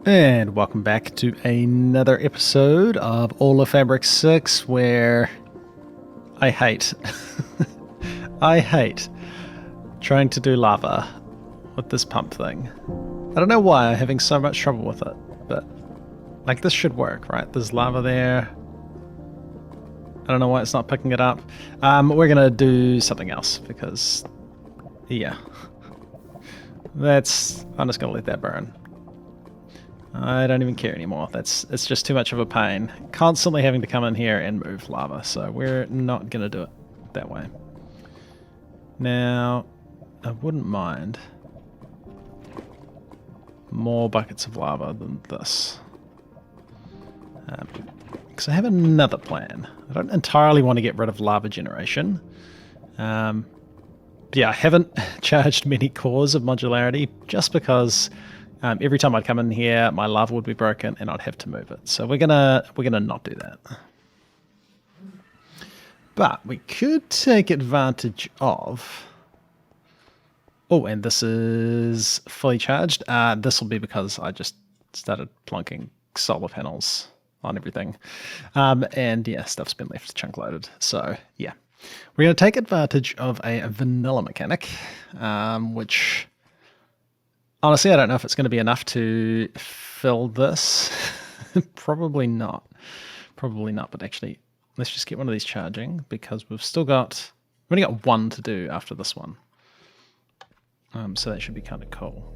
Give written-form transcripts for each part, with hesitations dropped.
And welcome back to another episode of All of Fabric 6, where I hate I hate trying to do lava with this pump thing. I don't know why I'm having so much trouble with it, but like this should work, right? There's lava there. I don't know why it's not picking it up. We're gonna do something else because yeah. I'm just gonna let that burn. I don't even care anymore. It's just too much of a pain. Constantly having to come in here and move lava, so we're not going to do it that way. Now, I wouldn't mind more buckets of lava than this. Because I have another plan. I don't entirely want to get rid of lava generation. Yeah, I haven't charged many cores of modularity just because every time I'd come in here, my lava would be broken and I'd have to move it. So we're gonna not do that. But we could take advantage of... Oh, and this is fully charged. This will be because I just started plonking solar panels on everything. And yeah, stuff's been left chunk loaded. So yeah, we're going to take advantage of a vanilla mechanic, which... Honestly, I don't know if it's going to be enough to fill this. Probably not. Probably not, but actually, let's just get one of these charging because we've only got one to do after this one. So that should be kind of cool.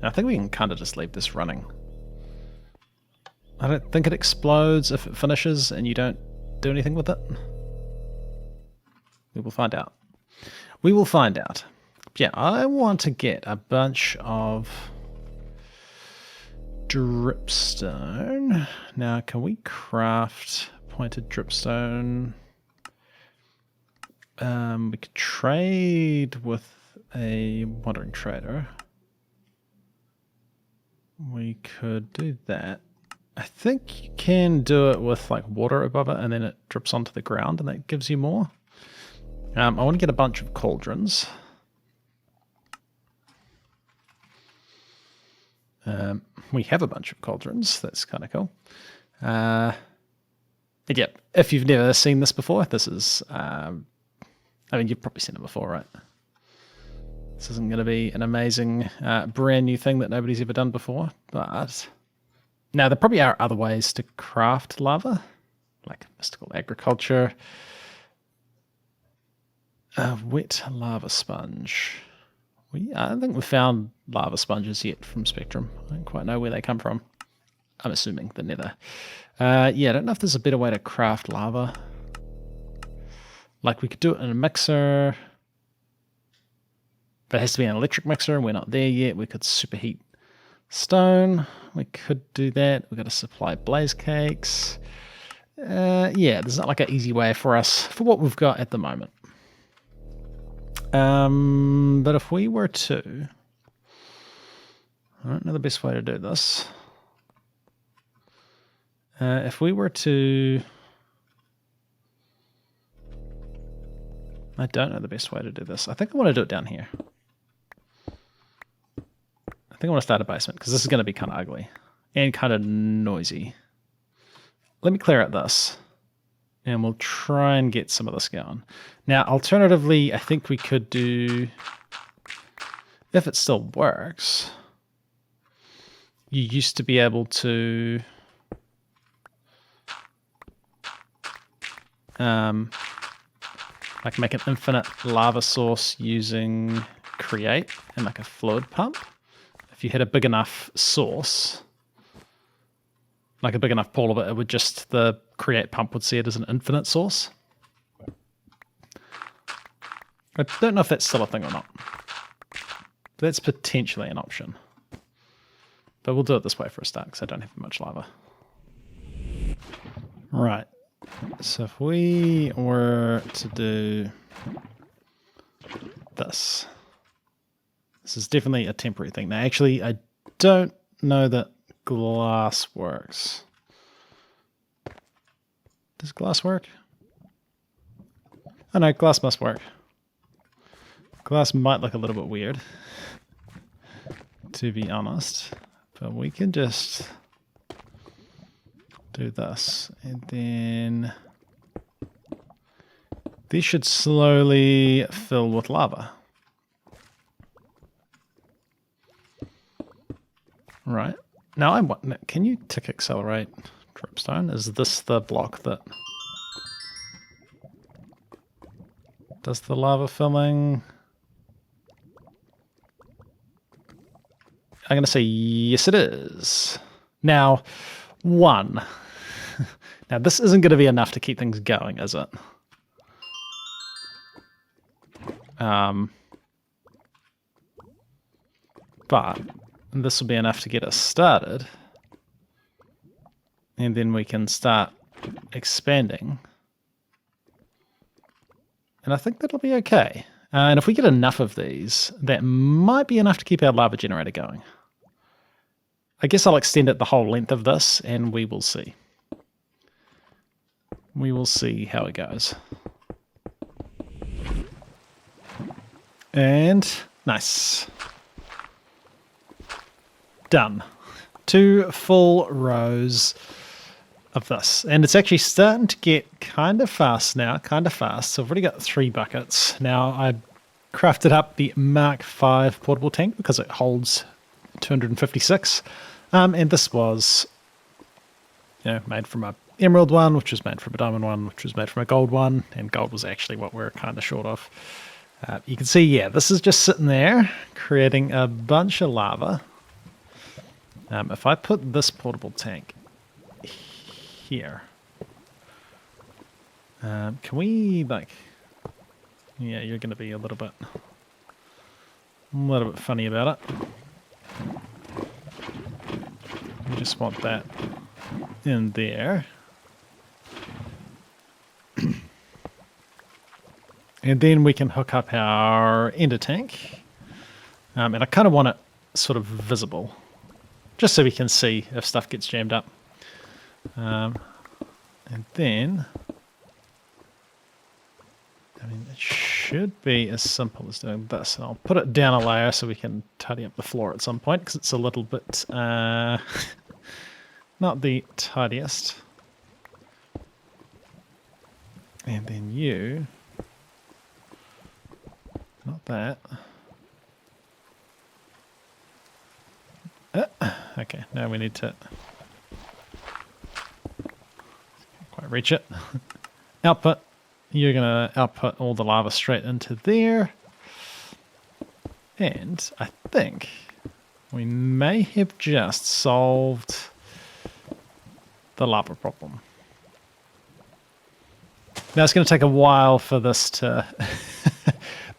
I think we can kind of just leave this running. I don't think it explodes if it finishes and you don't do anything with it. We will find out. We will find out. Yeah, I want to get a bunch of dripstone. Now, can we craft pointed dripstone? We could trade with a wandering trader. We could do that. I think you can do it with like water above it and then it drips onto the ground and that gives you more. I want to get a bunch of cauldrons. We have a bunch of cauldrons. That's kind of cool. Yeah, if you've never seen this before, this is... I mean, you've probably seen it before, right? This isn't going to be an amazing, brand new thing that nobody's ever done before, but... Now, there probably are other ways to craft lava, like mystical agriculture. Wet lava sponge. I don't think we've found lava sponges yet from Spectrum. I don't quite know where they come from. I'm assuming the nether. Yeah, I don't know if there's a better way to craft lava. Like we could do it in a mixer. But it has to be an electric mixer and we're not there yet. We could superheat stone. We could do that. We've got to supply blaze cakes. Yeah, there's not like an easy way for us for what we've got at the moment. But if we were to... I don't know the best way to do this. If we were to... I don't know the best way to do this. I think I want to do it down here. I think I want to start a basement because this is going to be kind of ugly and kind of noisy. Let me clear out this. And we'll try and get some of this going. Now, alternatively, I think we could do, if it still works, you used to be able to like make an infinite lava source using create and like a fluid pump. If you had a big enough source, like a big enough pool of it, it would just, the create pump would see it as an infinite source. I don't know if that's still a thing or not. That's potentially an option. But we'll do it this way for a start because I don't have much lava. Right. So if we were to do this. This is definitely a temporary thing. Now actually I don't know that glass works. Does glass work? Oh no, glass must work. Glass might look a little bit weird, to be honest. But we can just do this, and then these should slowly fill with lava. Right. Now I want, can you tick accelerate dripstone? Is this the block that does the lava filling? I'm going to say yes, it is. Now, one. Now, this isn't going to be enough to keep things going, is it? But this will be enough to get us started. And then we can start expanding. And I think that'll be okay. And if we get enough of these, that might be enough to keep our lava generator going. I guess I'll extend it the whole length of this, and we will see. We will see how it goes. And nice. Done. 2 full rows of this. And it's actually starting to get kind of fast now, So I've already got 3 buckets. Now I crafted up the Mark V portable tank because it holds 256. And this was, made from a emerald one, which was made from a diamond one, which was made from a gold one, and gold was actually what we're kind of short of. You can see, yeah, this is just sitting there, creating a bunch of lava. If I put this portable tank here, can we, yeah, you're going to be a little bit funny about it. We just want that in there. And then we can hook up our ender tank. And I kind of want it sort of visible, just so we can see if stuff gets jammed up. And then, it should be as simple as doing this. And I'll put it down a layer so we can tidy up the floor at some point, because it's a little bit not the tidiest. And then you, not that. Okay, now we need to can't quite reach it. Output. You're going to output all the lava straight into there. And I think we may have just solved the lava problem. Now it's going to take a while for this to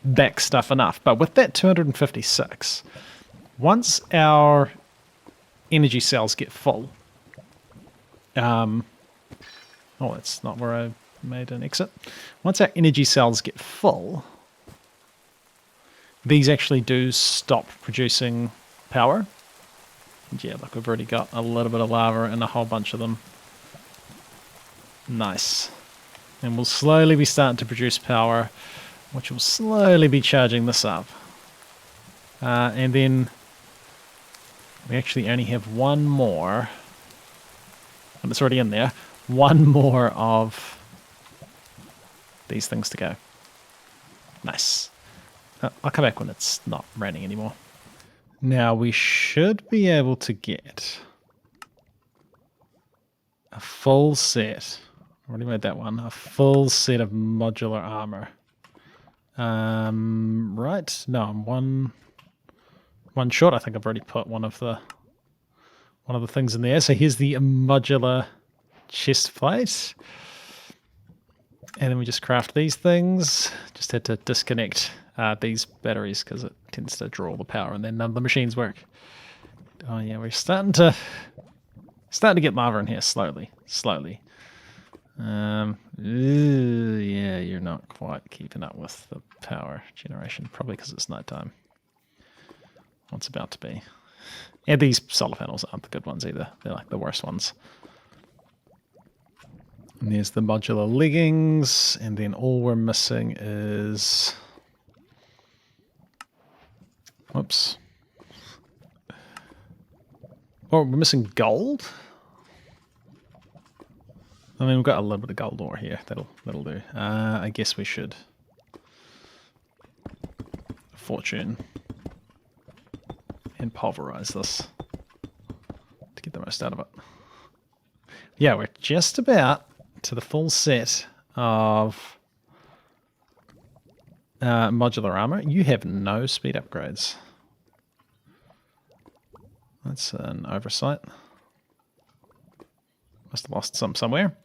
back stuff enough, but with that 256, once our energy cells get full, oh, that's not where I made an exit. Once our energy cells get full, these actually do stop producing power. And yeah, look, we've already got a little bit of lava and a whole bunch of them. Nice. And we'll slowly be starting to produce power, which will slowly be charging this up. And then we actually only have one more, and it's already in there, one more of these things to go. Nice. I'll come back when it's not raining anymore. Now we should be able to get a full set. Already made that one. A full set of modular armor. Right. No, I'm one short. I think I've already put one of the things in there. So here's the modular chest plate. And then we just craft these things. Just had to disconnect these batteries because it tends to draw all the power, and then none of the machines work. Oh yeah, we're starting to get lava in here slowly. Yeah, you're not quite keeping up with the power generation, probably because it's nighttime. Well, it's about to be. Yeah, these solar panels aren't the good ones either. They're like the worst ones. And there's the modular leggings, and then all we're missing is... Whoops. Oh, we're missing gold? I mean, we've got a little bit of gold ore here. That'll do. I guess we should fortune and pulverize this to get the most out of it. Yeah, we're just about to the full set of modular armor. You have no speed upgrades. That's an oversight. Must have lost some somewhere.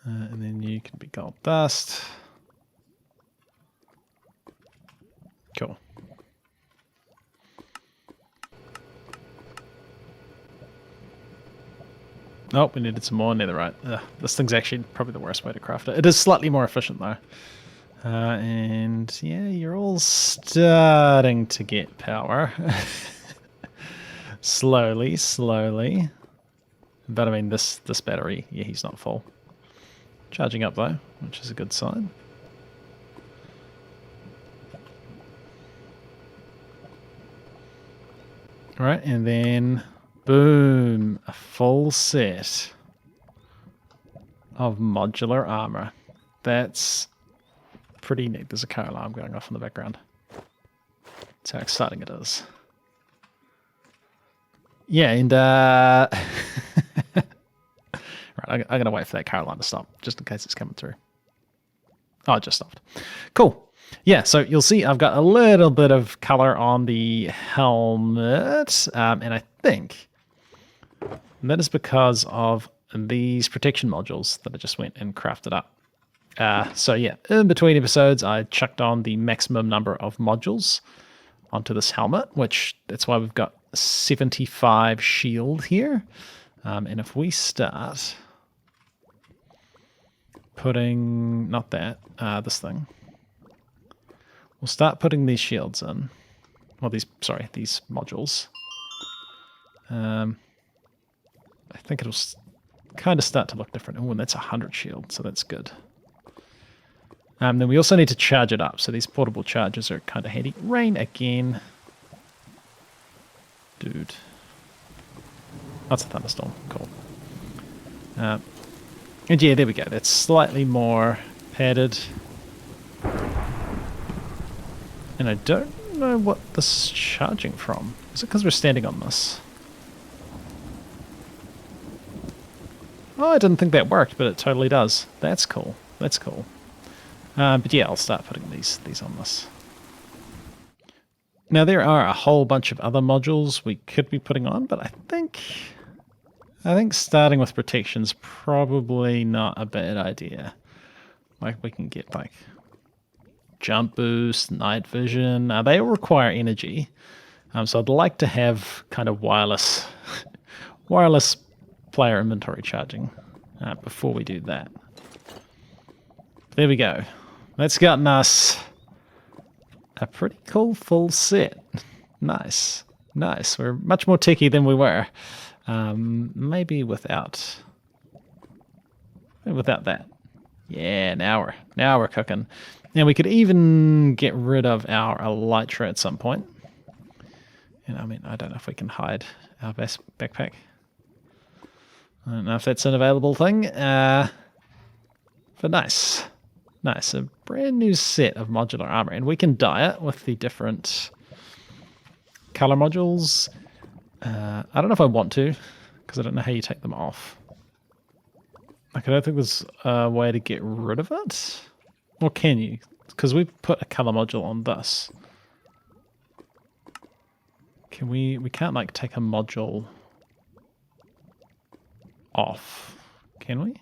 And then you can be gold dust. Cool. Oh, we needed some more netherite. This thing's actually probably the worst way to craft it. It is slightly more efficient though. And yeah, you're all starting to get power. Slowly, slowly. But I mean, this battery, yeah, he's not full. Charging up though, which is a good sign. All right, and then boom, a full set of modular armor. That's pretty neat. There's a car alarm going off in the background. That's how exciting it is. Yeah, and right, I'm gonna wait for that car alarm to stop, just in case it's coming through. Oh, it just stopped. Cool. Yeah, so you'll see I've got a little bit of color on the helmet, and I think that is because of these protection modules that I just went and crafted up. So yeah, in between episodes, I chucked on the maximum number of modules onto this helmet, which that's why we've got 75 shield here. And if we start putting, not that, this thing, we'll start putting these shields in. Well, these modules. I think it'll kind of start to look different. Oh, and that's 100 shield, so that's good. Then we also need to charge it up, so these portable chargers are kind of handy. Rain again. Dude. That's a thunderstorm. Cool. And yeah, there we go. That's slightly more padded. And I don't know what this is charging from. Is it because we're standing on this? Oh, I didn't think that worked, but it totally does. That's cool. That's cool. But yeah, I'll start putting these on this. Now there are a whole bunch of other modules we could be putting on, but I think starting with protection's probably not a bad idea. Like we can get like jump boost, night vision. They all require energy, so I'd like to have kind of wireless player inventory charging before we do that. There we go. That's gotten us a pretty cool full set. Nice. Nice. We're much more techy than we were. Maybe without that. Yeah, now we're cooking. And we could even get rid of our elytra at some point. And I mean, I don't know if we can hide our backpack. I don't know if that's an available thing. But nice. Nice, a brand new set of modular armor, and we can dye it with the different color modules. I don't know if I want to, because I don't know how you take them off. Like, I don't think there's a way to get rid of it. Or can you? Because we put a color module on this. Can we can't like take a module off, can we?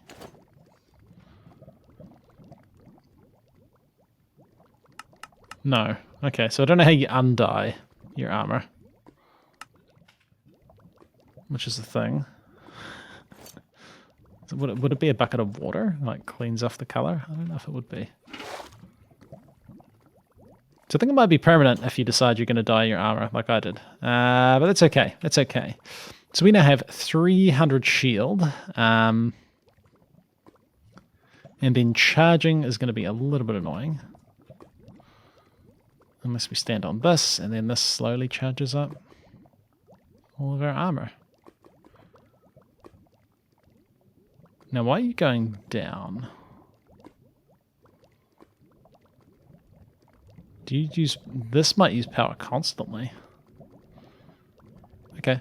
No. Okay, so I don't know how you undye your armor. Which is the thing. Would it be a bucket of water? Like, cleans off the color? I don't know if it would be. So I think it might be permanent if you decide you're going to dye your armor like I did. But that's okay. That's okay. So we now have 300 shield. And then charging is going to be a little bit annoying. Unless we stand on this, and then this slowly charges up all of our armor. Now, why are you going down? Do you use... This might use power constantly. Okay.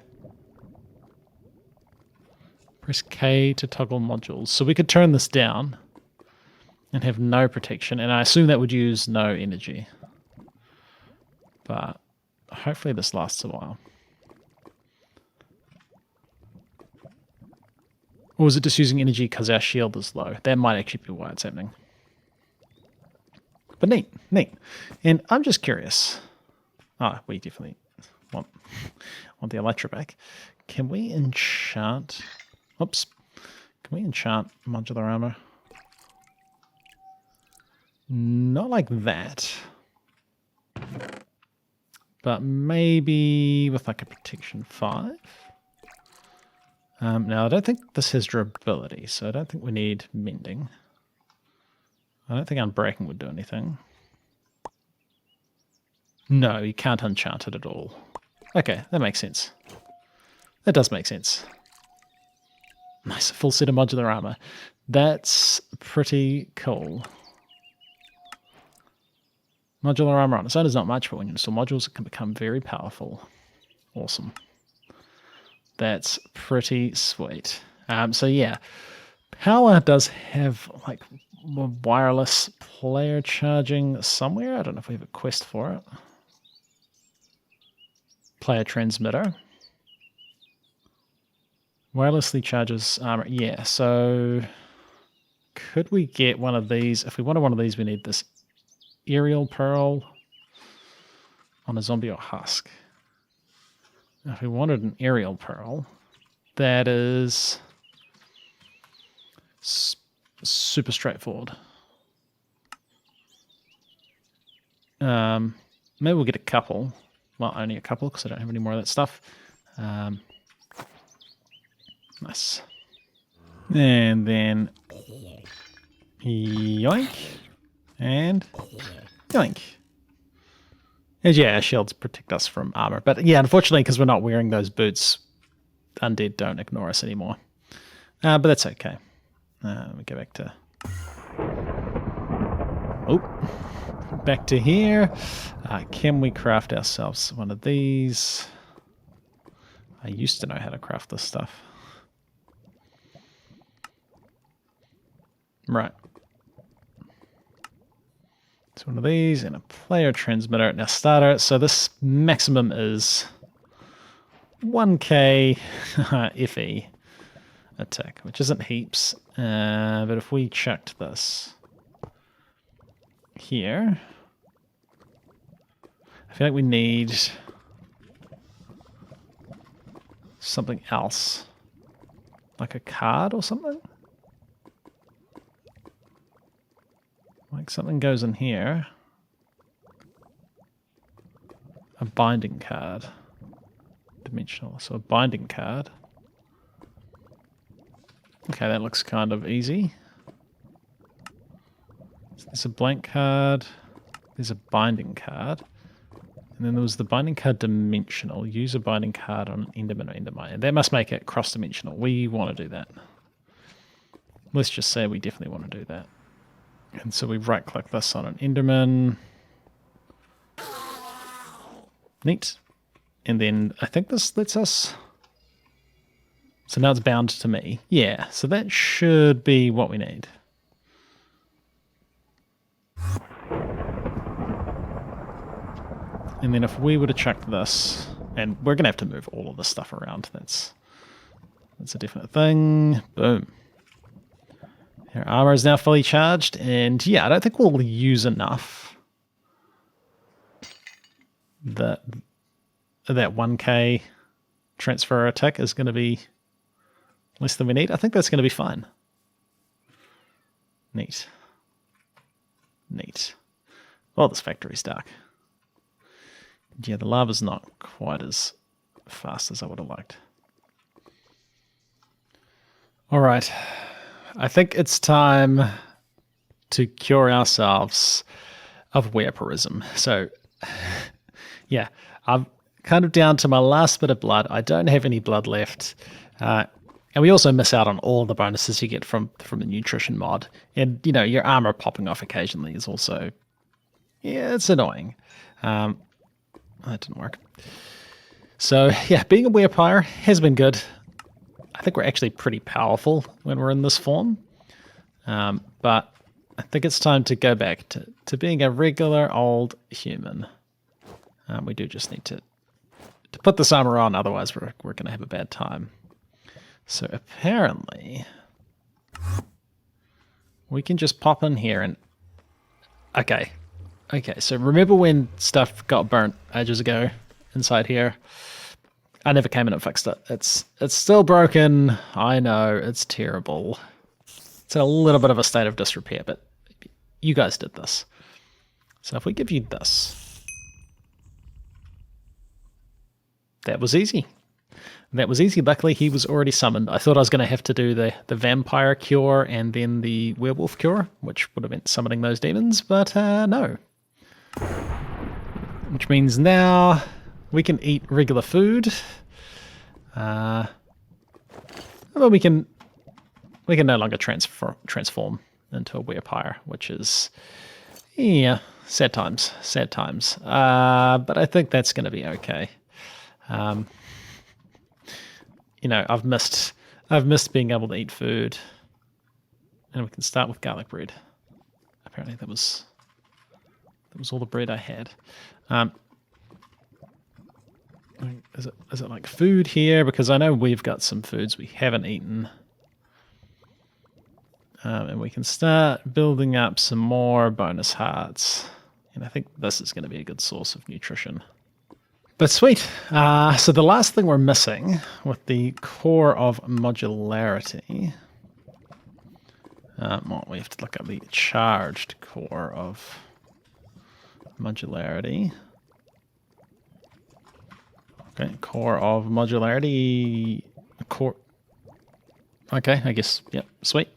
Press K to toggle modules. So we could turn this down and have no protection. And I assume that would use no energy. But hopefully this lasts a while. Or is it just using energy because our shield is low? That might actually be why it's happening. But neat, neat. And I'm just curious. Ah, we definitely want the Elytra back. Can we enchant... Oops. Can we enchant modular armor? Not like that. But maybe with like a protection 5. Now, I don't think this has durability, so I don't think we need mending. I don't think unbreaking would do anything. No, you can't enchant it at all. Okay, that makes sense. That does make sense. Nice, full set of modular armor. That's pretty cool. Modular armor on its own is not much, but when you install modules, it can become very powerful. Awesome. That's pretty sweet. So yeah, power does have like wireless player charging somewhere. I don't know if we have a quest for it. Player transmitter. Wirelessly charges armor. Yeah, so could we get one of these? If we wanted one of these, we need this aerial pearl on a zombie or husk. Now, if we wanted an aerial pearl, that is super straightforward. Maybe we'll get a couple. Well, only a couple because I don't have any more of that stuff. Nice. And then yoink. And yoink. And yeah, our shields protect us from armor. But yeah, unfortunately, because we're not wearing those boots, undead don't ignore us anymore. But that's okay. Let me go back to... Oh, back to here. Can we craft ourselves one of these? I used to know how to craft this stuff. Right. It's one of these and a player transmitter. Now starter. So this maximum is 1k FE attack, which isn't heaps. But if we chucked this here, I feel like we need something else, like a card or something. Like something goes in here. A binding card. Dimensional. So a binding card. Okay, that looks kind of easy. So there's a blank card. There's a binding card. And then there was the binding card dimensional. Use a binding card on an Enderman or Endermine. That must make it cross-dimensional. We want to do that. Let's just say we definitely want to do that. And so we right-click this on an Enderman. Neat. And then I think this lets us... So now it's bound to me. Yeah, so that should be what we need. And then if we were to chuck this, and we're going to have to move all of this stuff around. That's a definite thing. Boom. Our armor is now fully charged, and yeah, I don't think we'll use enough. That 1k transfer attack is going to be less than we need. I think that's going to be fine. Neat. Neat. Well, this factory's dark. Yeah, the lava's not quite as fast as I would have liked. All right. I think it's time to cure ourselves of vampirism. So, yeah, I'm kind of down to my last bit of blood. I don't have any blood left. And we also miss out on all the bonuses you get from the nutrition mod. And, you know, your armor popping off occasionally is also, yeah, it's annoying. That didn't work. So, yeah, being a vampire has been good. I think we're actually pretty powerful when we're in this form. But I think it's time to go back to being a regular old human. We do just need to put this armor on, otherwise we're going to have a bad time. So apparently we can just pop in here and... Okay, so remember when stuff got burnt ages ago inside here? I never came in and fixed it. It's still broken. I know, it's terrible. It's in a little bit of a state of disrepair, but you guys did this. So if we give you this... That was easy. That was easy. Luckily, he was already summoned. I thought I was going to have to do the vampire cure and then the werewolf cure, which would have meant summoning those demons, but no. Which means now we can eat regular food. Well, we can no longer transform into a werepire, which is, yeah, sad times. But I think that's going to be okay. You know, I've missed being able to eat food. And we can start with garlic bread. Apparently that was all the bread I had. Is it like food here? Because I know we've got some foods we haven't eaten. And we can start building up some more bonus hearts. And I think this is going to be a good source of nutrition. But sweet. So the last thing we're missing with the core of modularity... well, we have to look up the charged core of modularity. Okay, core of modularity... Core... Okay, I guess, yep, sweet.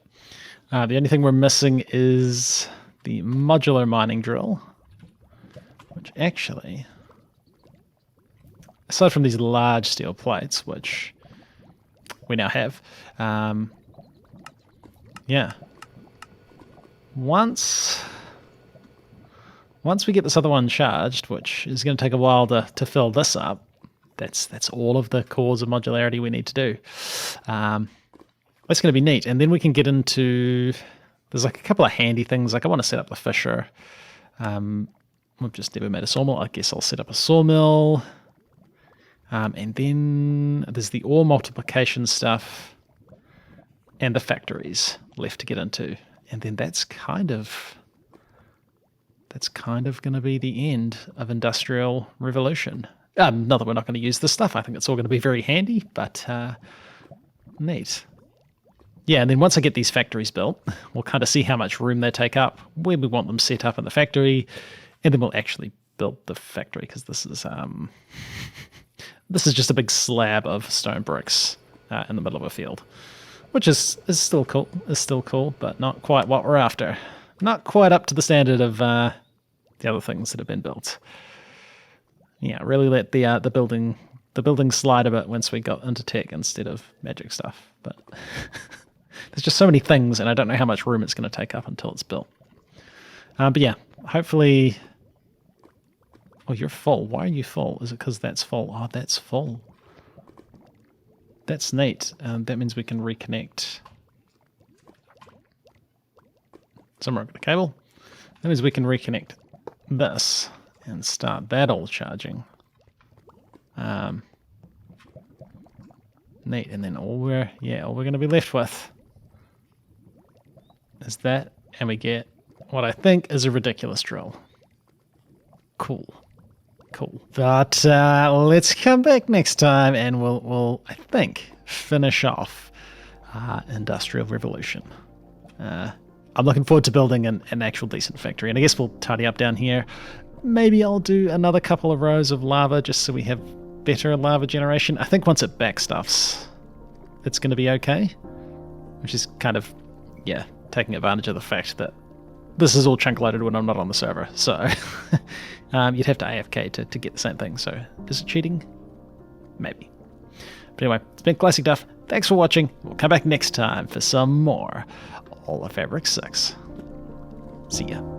The only thing we're missing is the modular mining drill, which actually... Aside from these large steel plates, which we now have, yeah. Once we get this other one charged, which is going to take a while to fill this up, that's all of the cores of modularity we need to do. That's going to be neat. And then we can get into... There's like a couple of handy things. Like I want to set up the fisher. We've just never made a sawmill. I guess I'll set up a sawmill. And then there's the ore multiplication stuff and the factories left to get into. And then that's kind of going to be the end of Industrial Revolution. Not that we're not going to use this stuff. I think it's all going to be very handy, but neat. Yeah, and then once I get these factories built, we'll kind of see how much room they take up, where we want them set up in the factory, and then we'll actually build the factory, because this is just a big slab of stone bricks in the middle of a field, which is still cool, but not quite what we're after. Not quite up to the standard of the other things that have been built. Yeah, really let the building slide a bit once we got into tech instead of magic stuff. But there's just so many things, and I don't know how much room it's going to take up until it's built. But yeah, hopefully... Oh, you're full. Why are you full? Is it because that's full? Oh, that's full. That's neat. That means we can reconnect somewhere over the cable. That means we can reconnect this and start that all charging. Neat. And then all we're going to be left with is that, and we get what I think is a ridiculous drill. Cool. But let's come back next time and we'll I think, finish off Industrial Revolution. I'm looking forward to building an actual decent factory, and I guess we'll tidy up down here. Maybe I'll do another couple of rows of lava just so we have better lava generation. I think once it backstuffs, it's going to be okay, which is kind of, yeah, taking advantage of the fact that this is all chunk loaded when I'm not on the server, so you'd have to AFK to get the same thing, so is it cheating? Maybe. But anyway, it's been ClassicDuff. Thanks for watching. We'll come back next time for some more All the Fabric 6. See ya.